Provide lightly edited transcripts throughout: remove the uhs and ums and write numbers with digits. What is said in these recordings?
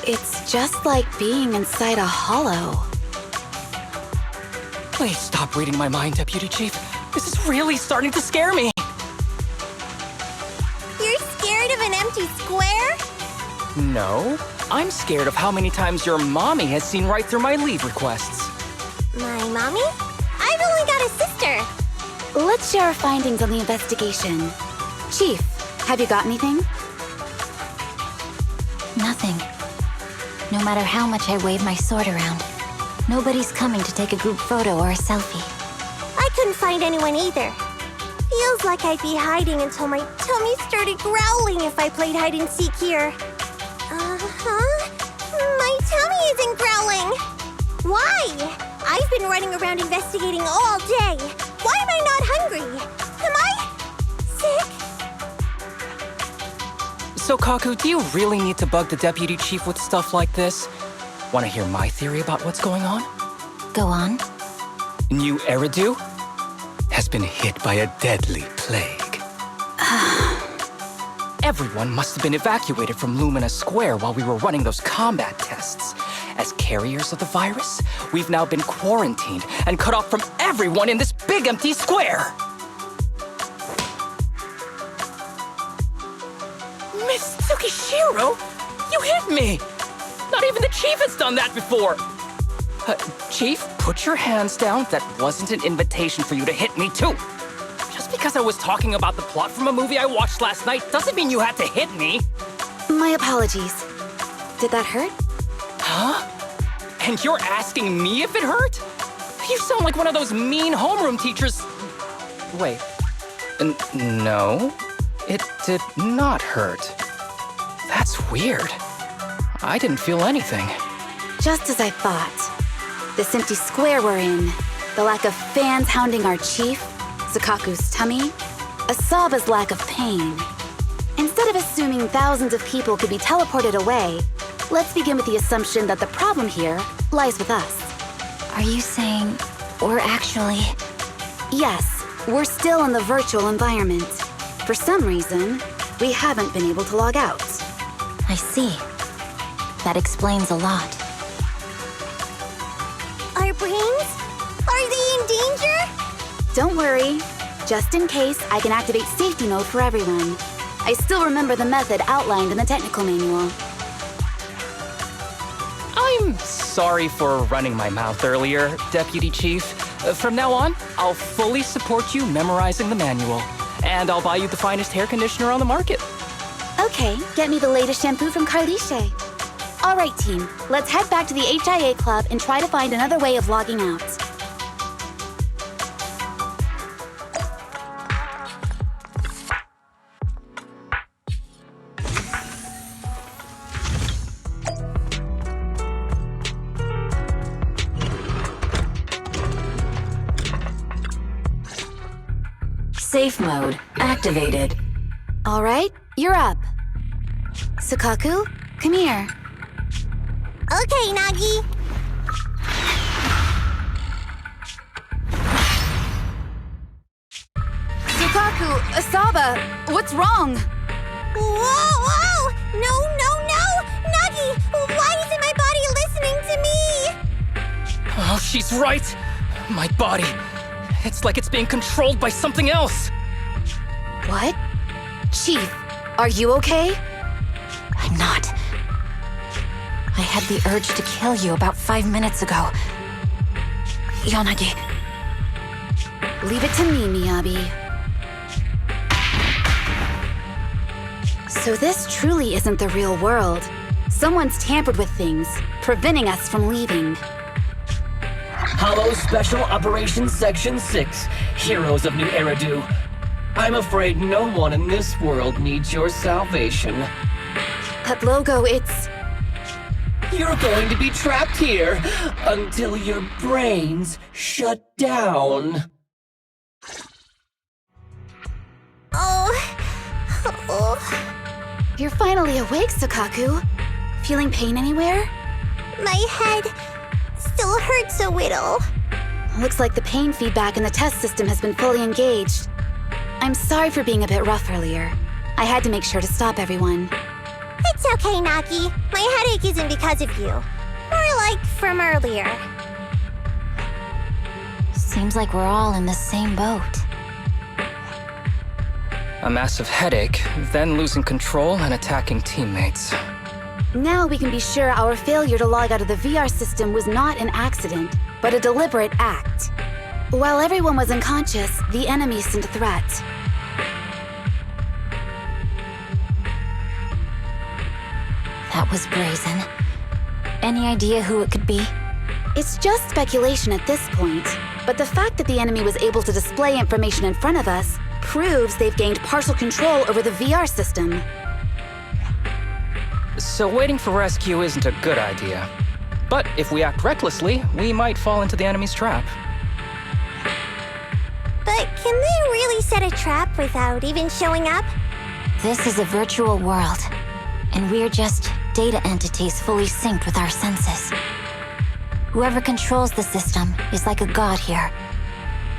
It's just like being inside a hollow. Please stop reading my mind, Deputy Chief. This is really starting to scare me. You're scared of an empty square? No, I'm scared of how many times your mommy has seen right through my leave requests. My mommy? I've only got a sister. Let's share our findings on the investigation. Chief, have you got anything? Nothing. No matter how much I wave my sword around, nobody's coming to take a group photo or a selfie. I couldn't find anyone either. Feels like I'd be hiding until my tummy started growling if I played hide and seek here. My tummy isn't growling. Why? I've been running around investigating all day. Why am I not hungry? Am I sick? So, Kaku, do you really need to bug the Deputy Chief with stuff like this? Want to hear my theory about what's going on? Go on. New Eridu has been hit by a deadly plague. Everyone must have been evacuated from Lumina Square while we were running those combat tests. As carriers of the virus, we've now been quarantined and cut off from everyone in this big empty square. Miss Tsukishiro, you hit me! Not even the Chief has done that before! Chief, put your hands down. That wasn't an invitation for you to hit me too. Just because I was talking about the plot from a movie I watched last night doesn't mean you had to hit me. My apologies. Did that hurt? Huh? And you're asking me if it hurt? You sound like one of those mean homeroom teachers. Wait. No, it did not hurt. That's weird. I didn't feel anything. Just as I thought. This empty square we're in, the lack of fans hounding our chief, Sukaku's tummy, Asaba's lack of pain. Instead of assuming thousands of people could be teleported away, let's begin with the assumption that the problem here lies with us. Are you saying we're actually... Yes, we're still in the virtual environment. For some reason, we haven't been able to log out. I see. That explains a lot. Our brains? Are they in danger? Don't worry. Just in case, I can activate safety mode for everyone. I still remember the method outlined in the technical manual. I'm sorry for running my mouth earlier, Deputy Chief. From now on, I'll fully support you memorizing the manual. And I'll buy you the finest hair conditioner on the market. Okay, get me the latest shampoo from Carliche. All right, team. Let's head back to the HIA Club and try to find another way of logging out. Safe mode activated. All right, you're up. Sukaku, come here. Okay, Nagi. Sukaku, Asaba, what's wrong? Whoa! No! Nagi, why isn't my body listening to me? Oh, she's right. My body. It's like it's being controlled by something else. What? Chief, are you okay? I'm not. I had the urge to kill you about 5 minutes ago. Yanagi. Leave it to me, Miyabi. So this truly isn't the real world. Someone's tampered with things, preventing us from leaving. Hollow Special Operations Section 6, Heroes of New Eridu. I'm afraid no one in this world needs your salvation. That logo, it's... You're going to be trapped here until your brains shut down. You're finally awake, Sukaku. Feeling pain anywhere? My head still hurts a little. Looks like the pain feedback in the test system has been fully engaged. I'm sorry for being a bit rough earlier. I had to make sure to stop everyone. It's okay, Nagi. My headache isn't because of you. More like from earlier. Seems like we're all in the same boat. A massive headache, then losing control and attacking teammates. Now we can be sure our failure to log out of the VR system was not an accident, but a deliberate act. While everyone was unconscious, the enemy sent a threat. That was brazen. Any idea who it could be? It's just speculation at this point, but the fact that the enemy was able to display information in front of us proves they've gained partial control over the VR system. So waiting for rescue isn't a good idea. But if we act recklessly, we might fall into the enemy's trap. But can they really set a trap without even showing up? This is a virtual world, and we're just data entities fully synced with our senses. Whoever controls the system is like a god here.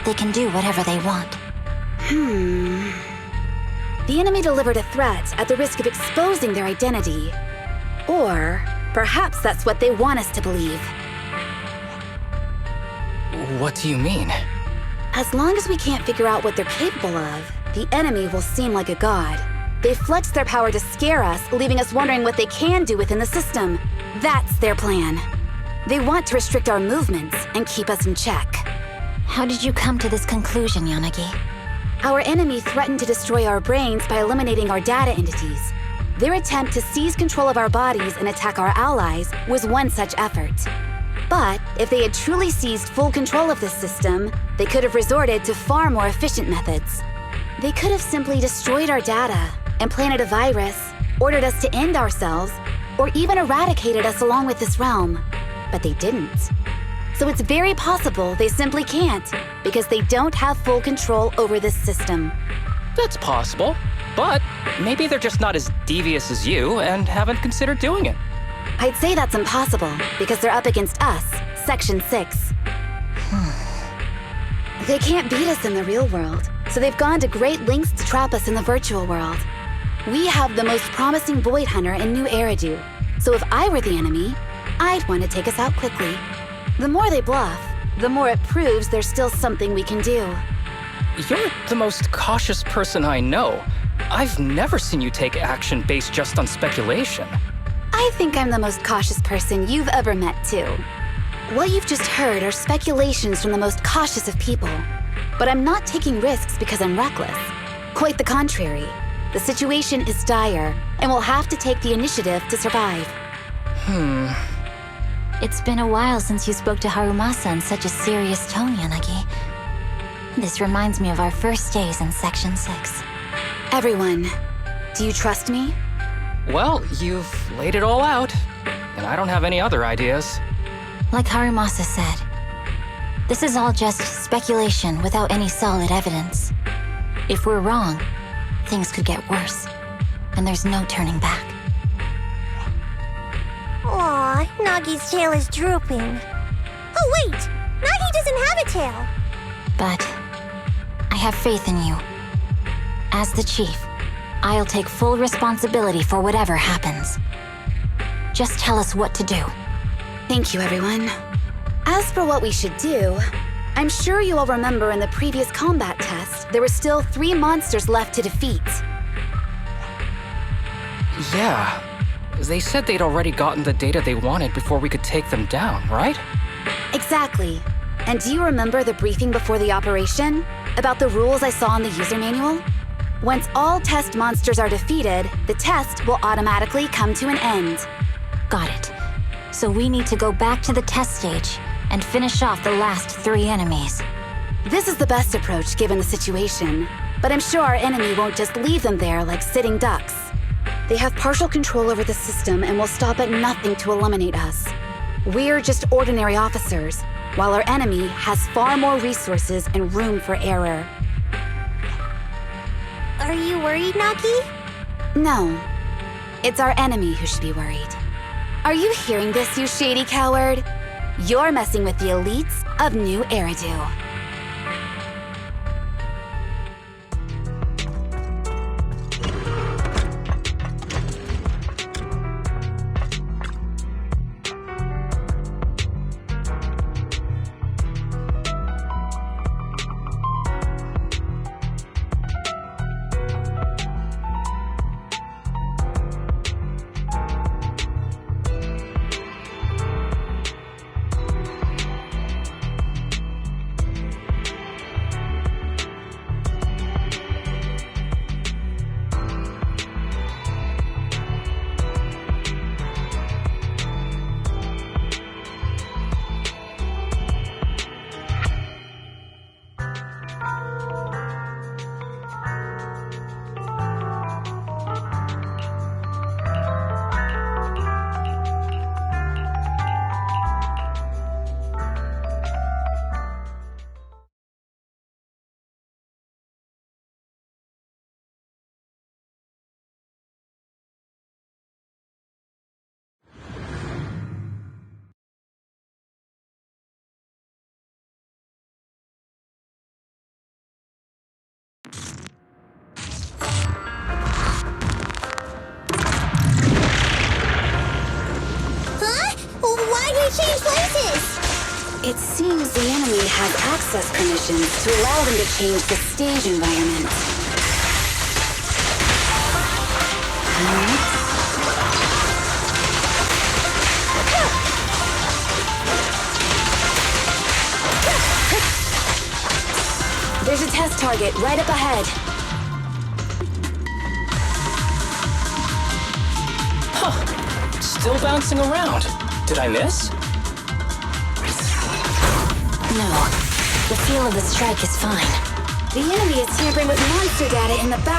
They can do whatever they want. The enemy delivered a threat at the risk of exposing their identity. Or perhaps that's what they want us to believe. What do you mean? As long as we can't figure out what they're capable of, the enemy will seem like a god. They flex their power to scare us, leaving us wondering what they can do within the system. That's their plan. They want to restrict our movements and keep us in check. How did you come to this conclusion, Yanagi? Our enemy threatened to destroy our brains by eliminating our data entities. Their attempt to seize control of our bodies and attack our allies was one such effort. But if they had truly seized full control of this system, they could have resorted to far more efficient methods. They could have simply destroyed our data, implanted a virus, ordered us to end ourselves, or even eradicated us along with this realm. But they didn't. So it's very possible they simply can't, because they don't have full control over this system. That's possible, but maybe they're just not as devious as you and haven't considered doing it. I'd say that's impossible, because they're up against us, Section 6. They can't beat us in the real world, so they've gone to great lengths to trap us in the virtual world. We have the most promising Void Hunter in New Eridu, so if I were the enemy, I'd want to take us out quickly. The more they bluff, the more it proves there's still something we can do. You're the most cautious person I know. I've never seen you take action based just on speculation. I think I'm the most cautious person you've ever met, too. What you've just heard are speculations from the most cautious of people. But I'm not taking risks because I'm reckless. Quite the contrary. The situation is dire, and we'll have to take the initiative to survive. It's been a while since you spoke to Harumasa in such a serious tone, Yanagi. This reminds me of our first days in Section 6. Everyone, do you trust me? Well, you've laid it all out, and I don't have any other ideas. Like Harumasa said, this is all just speculation without any solid evidence. If we're wrong, things could get worse, and there's no turning back. Aw, Nagi's tail is drooping. Oh wait! Nagi doesn't have a tail! But I have faith in you. As the chief, I'll take full responsibility for whatever happens. Just tell us what to do. Thank you, everyone. As for what we should do, I'm sure you all remember in the previous combat test, there were still 3 monsters left to defeat. Yeah. They said they'd already gotten the data they wanted before we could take them down, right? Exactly. And do you remember the briefing before the operation? About the rules I saw in the user manual? Once all test monsters are defeated, the test will automatically come to an end. Got it. So we need to go back to the test stage and finish off the last 3 enemies. This is the best approach given the situation, but I'm sure our enemy won't just leave them there like sitting ducks. They have partial control over the system and will stop at nothing to eliminate us. We're just ordinary officers, while our enemy has far more resources and room for error. Are you worried, Nagi? No. It's our enemy who should be worried. Are you hearing this, you shady coward? You're messing with the elites of New Eridu. It seems the enemy has access permissions to allow them to change the stage environment. There's a test target right up ahead. Still bouncing around. Did I miss? No. The feel of the strike is fine. The enemy is tampering with monster data in the back.